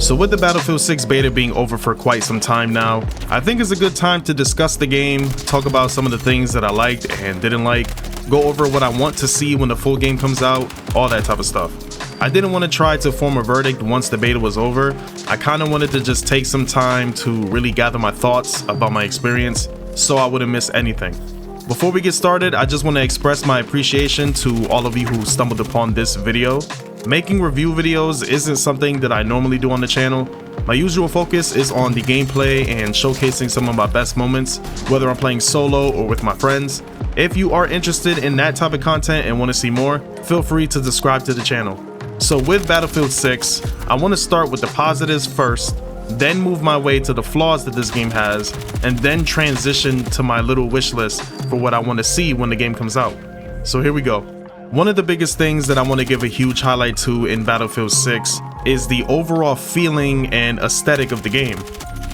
So with the Battlefield 6 beta being over for quite some time now, I think it's a good time to discuss the game, talk about some of the things that I liked and didn't like, go over what I want to see when the full game comes out, all that type of stuff. I didn't want to try to form a verdict once the beta was over. I kind of wanted to just take some time to really gather my thoughts about my experience so I wouldn't miss anything. Before we get started, I just want to express my appreciation to all of you who stumbled upon this video. Making review videos isn't something that I normally do on the channel. My usual focus is on the gameplay and showcasing some of my best moments, whether I'm playing solo or with my friends. If you are interested in that type of content and want to see more, feel free to subscribe to the channel. So with Battlefield 6, I want to start with the positives first, then move my way to the flaws that this game has, and then transition to my little wish list for what I want to see when the game comes out. So here we go. One of the biggest things that I want to give a huge highlight to in Battlefield 6 is the overall feeling and aesthetic of the game.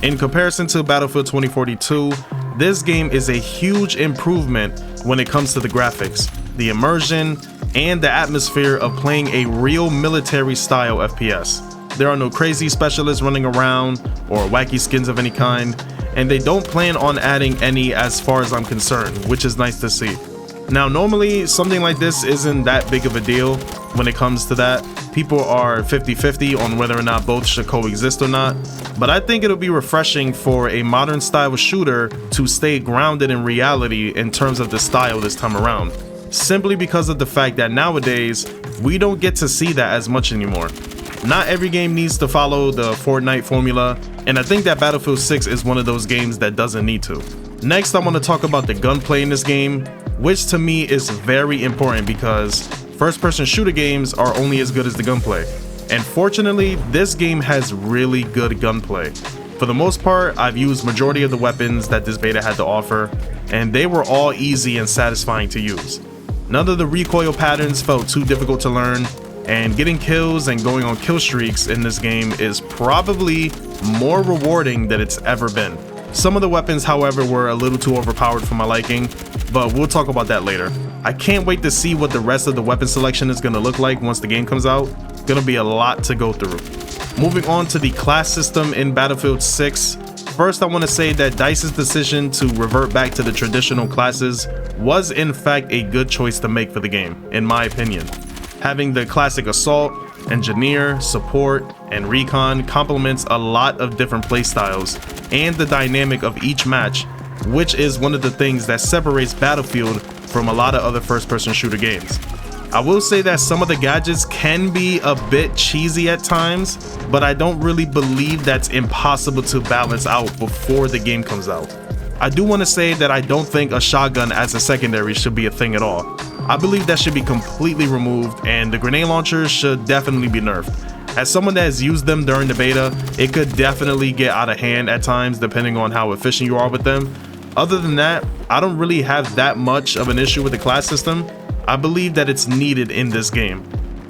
In comparison to Battlefield 2042, this game is a huge improvement when it comes to the graphics, the immersion, and the atmosphere of playing a real military style FPS. There are no crazy specialists running around or wacky skins of any kind, and they don't plan on adding any as far as I'm concerned, which is nice to see. Now, normally something like this isn't that big of a deal when it comes to that. People are 50-50 on whether or not both should coexist or not, but I think it'll be refreshing for a modern style shooter to stay grounded in reality in terms of the style this time around, simply because of the fact that nowadays we don't get to see that as much anymore. Not every game needs to follow the Fortnite formula, and I think that Battlefield 6 is one of those games that doesn't need to. Next, I want to talk about the gunplay in this game, which to me is very important because first-person shooter games are only as good as the gunplay. And fortunately, this game has really good gunplay. For the most part, I've used majority of the weapons that this beta had to offer, and they were all easy and satisfying to use. None of the recoil patterns felt too difficult to learn, and getting kills and going on kill streaks in this game is probably more rewarding than it's ever been. Some of the weapons, however, were a little too overpowered for my liking, but we'll talk about that later. I can't wait to see what the rest of the weapon selection is going to look like once the game comes out. Gonna be a lot to go through. Moving on to the class system in Battlefield 6. First, I want to say that DICE's decision to revert back to the traditional classes was in fact a good choice to make for the game, in my opinion. Having the classic Assault, Engineer, Support, and Recon complements a lot of different playstyles and the dynamic of each match, which is one of the things that separates Battlefield from a lot of other first-person shooter games. I will say that some of the gadgets can be a bit cheesy at times, but I don't really believe that's impossible to balance out before the game comes out. I do want to say that I don't think a shotgun as a secondary should be a thing at all. I believe that should be completely removed, and the grenade launchers should definitely be nerfed. As someone that has used them during the beta, it could definitely get out of hand at times depending on how efficient you are with them. Other than that, I don't really have that much of an issue with the class system. I believe that it's needed in this game.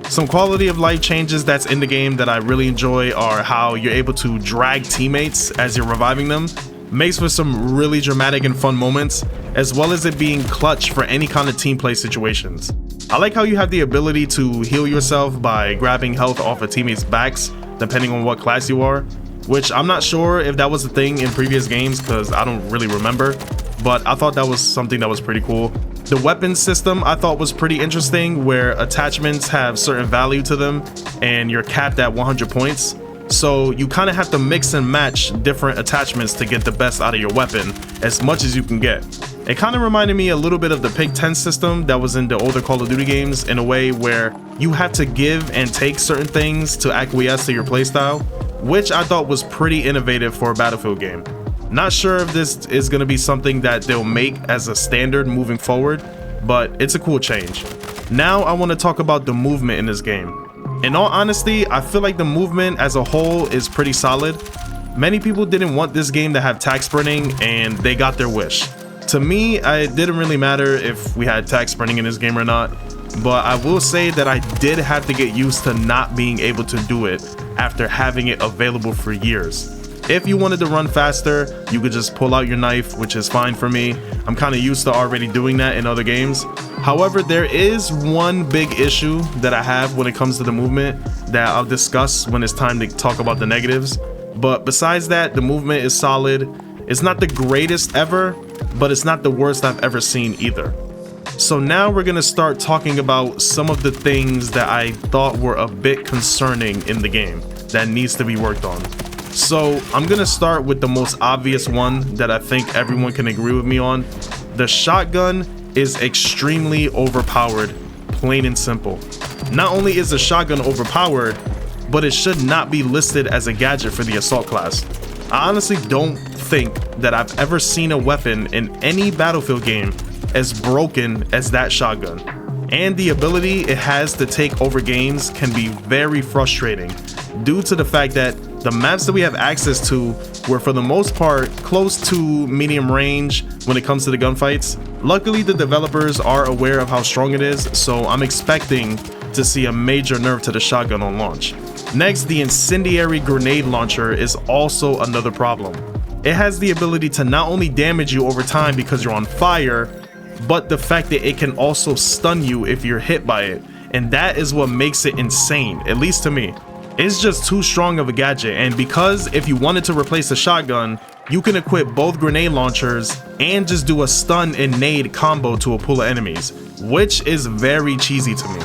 Some quality of life changes that's in the game that I really enjoy are how you're able to drag teammates as you're reviving them. Makes for some really dramatic and fun moments, as well as it being clutch for any kind of team play situations. I like how you have the ability to heal yourself by grabbing health off of teammates' backs, depending on what class you are, which I'm not sure if that was a thing in previous games because I don't really remember, but I thought that was something that was pretty cool. The weapons system I thought was pretty interesting, where attachments have certain value to them and you're capped at 100 points. So you kind of have to mix and match different attachments to get the best out of your weapon as much as you can get. It kind of reminded me a little bit of the Pick 10 system that was in the older Call of Duty games, in a way where you have to give and take certain things to acquiesce to your playstyle, which I thought was pretty innovative for a Battlefield game. Not sure if this is going to be something that they'll make as a standard moving forward, but it's a cool change. Now I want to talk about the movement in this game. In all honesty, I feel like the movement as a whole is pretty solid. Many people didn't want this game to have tag sprinting, and they got their wish. To me, it didn't really matter if we had tag sprinting in this game or not, but I will say that I did have to get used to not being able to do it after having it available for years. If you wanted to run faster, you could just pull out your knife, which is fine for me. I'm kind of used to already doing that in other games. However, there is one big issue that I have when it comes to the movement that I'll discuss when it's time to talk about the negatives. But besides that, the movement is solid. It's not the greatest ever, but it's not the worst I've ever seen either. So now we're gonna start talking about some of the things that I thought were a bit concerning in the game that needs to be worked on. So I'm gonna start with the most obvious one that I think everyone can agree with me on. The shotgun is extremely overpowered, plain and simple. Not only is the shotgun overpowered, but it should not be listed as a gadget for the assault class. I honestly don't think that I've ever seen a weapon in any Battlefield game as broken as that shotgun. And the ability it has to take over games can be very frustrating due to the fact that the maps that we have access to were for the most part close to medium range when it comes to the gunfights. Luckily, the developers are aware of how strong it is, so I'm expecting to see a major nerf to the shotgun on launch. Next, the incendiary grenade launcher is also another problem. It has the ability to not only damage you over time because you're on fire, but the fact that it can also stun you if you're hit by it, and that is what makes it insane, at least to me. It's just too strong of a gadget, and because if you wanted to replace the shotgun, you can equip both grenade launchers and just do a stun and nade combo to a pool of enemies, which is very cheesy to me.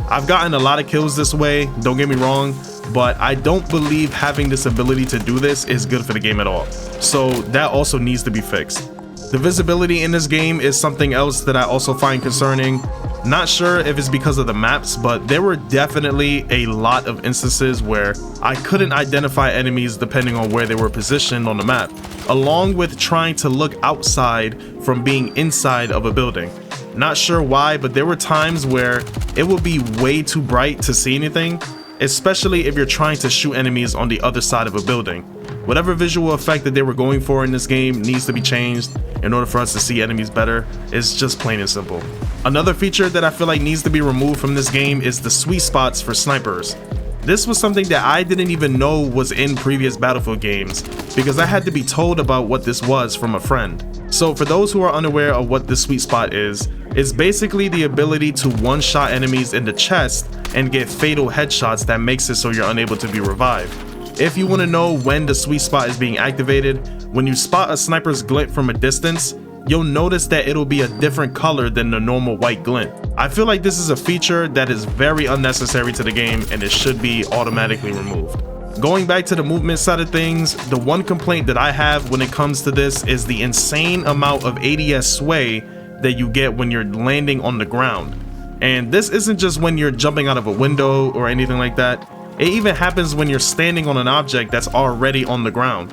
I've gotten a lot of kills this way, don't get me wrong, but I don't believe having this ability to do this is good for the game at all. So that also needs to be fixed. The visibility in this game is something else that I also find concerning. Not sure if it's because of the maps, but there were definitely a lot of instances where I couldn't identify enemies depending on where they were positioned on the map, along with trying to look outside from being inside of a building. Not sure why, but there were times where it would be way too bright to see anything, especially if you're trying to shoot enemies on the other side of a building. Whatever visual effect that they were going for in this game needs to be changed in order for us to see enemies better. It's just plain and simple. Another feature that I feel like needs to be removed from this game is the sweet spots for snipers. This was something that I didn't even know was in previous Battlefield games because I had to be told about what this was from a friend. So for those who are unaware of what the sweet spot is, it's basically the ability to one-shot enemies in the chest and get fatal headshots that makes it so you're unable to be revived. If you want to know when the sweet spot is being activated, when you spot a sniper's glint from a distance, you'll notice that it'll be a different color than the normal white glint. I feel like this is a feature that is very unnecessary to the game and it should be automatically removed. Going back to the movement side of things, the one complaint that I have when it comes to this is the insane amount of ADS sway that you get when you're landing on the ground. And this isn't just when you're jumping out of a window or anything like that. It even happens when you're standing on an object that's already on the ground.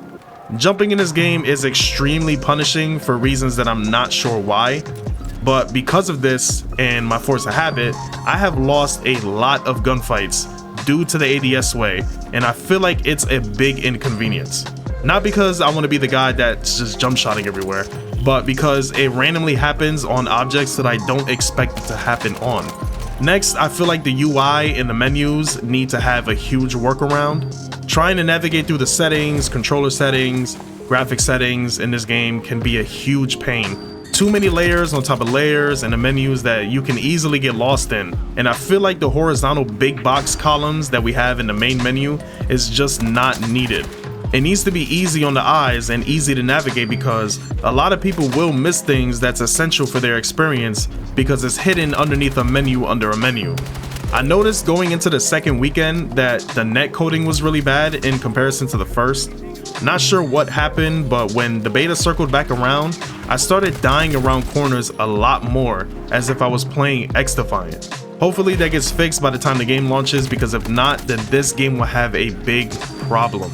Jumping in this game is extremely punishing for reasons that I'm not sure why, but because of this and my force of habit, I have lost a lot of gunfights due to the ADS sway, and I feel like it's a big inconvenience. Not because I want to be the guy that's just jump shotting everywhere, but because it randomly happens on objects that I don't expect it to happen on. Next, I feel like the UI and the menus need to have a huge workaround. Trying to navigate through the settings, controller settings, graphic settings in this game can be a huge pain. Too many layers on top of layers and the menus that you can easily get lost in. And I feel like the horizontal big box columns that we have in the main menu is just not needed. It needs to be easy on the eyes and easy to navigate because a lot of people will miss things that's essential for their experience because it's hidden underneath a menu under a menu. I noticed going into the second weekend that the net coding was really bad in comparison to the first. Not sure what happened, but when the beta circled back around, I started dying around corners a lot more as if I was playing XDefiant. Hopefully that gets fixed by the time the game launches, because if not, then this game will have a big problem.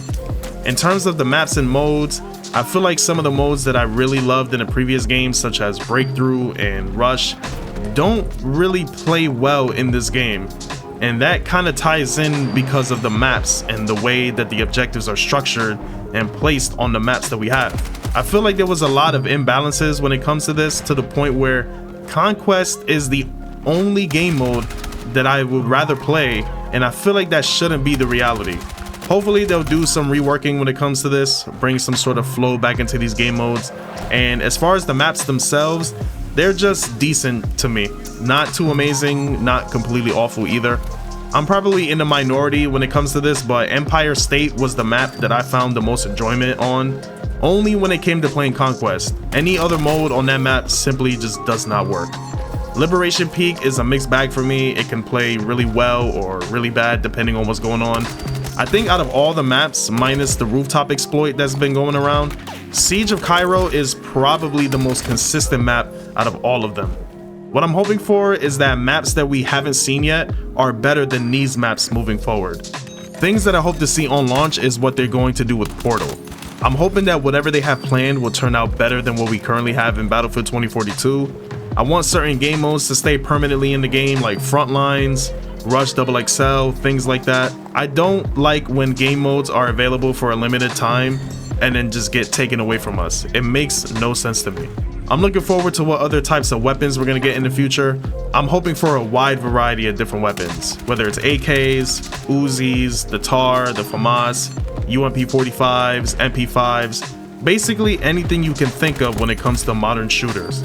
In terms of the maps and modes, I feel like some of the modes that I really loved in the previous games, such as Breakthrough and Rush, don't really play well in this game. And that kind of ties in because of the maps and the way that the objectives are structured and placed on the maps that we have. I feel like there was a lot of imbalances when it comes to this, to the point where Conquest is the only game mode that I would rather play, and I feel like that shouldn't be the reality. Hopefully they'll do some reworking when it comes to this, bring some sort of flow back into these game modes. And as far as the maps themselves, they're just decent to me. Not too amazing, not completely awful either. I'm probably in the minority when it comes to this, but Empire State was the map that I found the most enjoyment on, only when it came to playing Conquest. Any other mode on that map simply just does not work. Liberation Peak is a mixed bag for me. It can play really well or really bad depending on what's going on. I think out of all the maps, minus the rooftop exploit that's been going around, Siege of Cairo is probably the most consistent map out of all of them. What I'm hoping for is that maps that we haven't seen yet are better than these maps moving forward. Things that I hope to see on launch is what they're going to do with Portal. I'm hoping that whatever they have planned will turn out better than what we currently have in Battlefield 2042. I want certain game modes to stay permanently in the game, like Frontlines, Rush XXL, things like that. I don't like when game modes are available for a limited time and then just get taken away from us. It makes no sense to me. I'm looking forward to what other types of weapons we're going to get in the future. I'm hoping for a wide variety of different weapons, whether it's AKs, Uzis, the TAR, the FAMAS, UMP45s, MP5s, basically anything you can think of when it comes to modern shooters.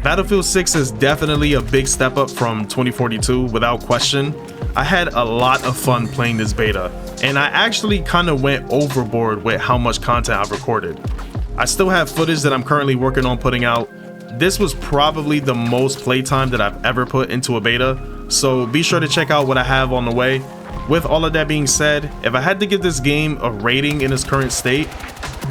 Battlefield 6 is definitely a big step up from 2042 without question. I had a lot of fun playing this beta, and I actually kind of went overboard with how much content I've recorded. I still have footage that I'm currently working on putting out. This was probably the most playtime that I've ever put into a beta, so be sure to check out what I have on the way. With all of that being said, if I had to give this game a rating in its current state,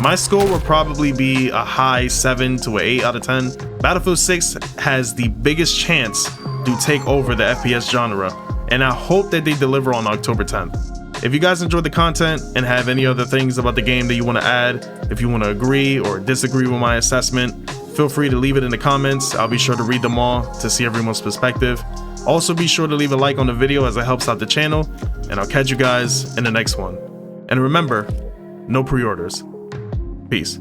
my score would probably be a high 7 to an 8 out of 10. Battlefield 6 has the biggest chance to take over the FPS genre, and I hope that they deliver on October 10th. If you guys enjoyed the content and have any other things about the game that you want to add, if you want to agree or disagree with my assessment, feel free to leave it in the comments. I'll be sure to read them all to see everyone's perspective. Also be sure to leave a like on the video as it helps out the channel, and I'll catch you guys in the next one. And remember, no pre-orders. Peace.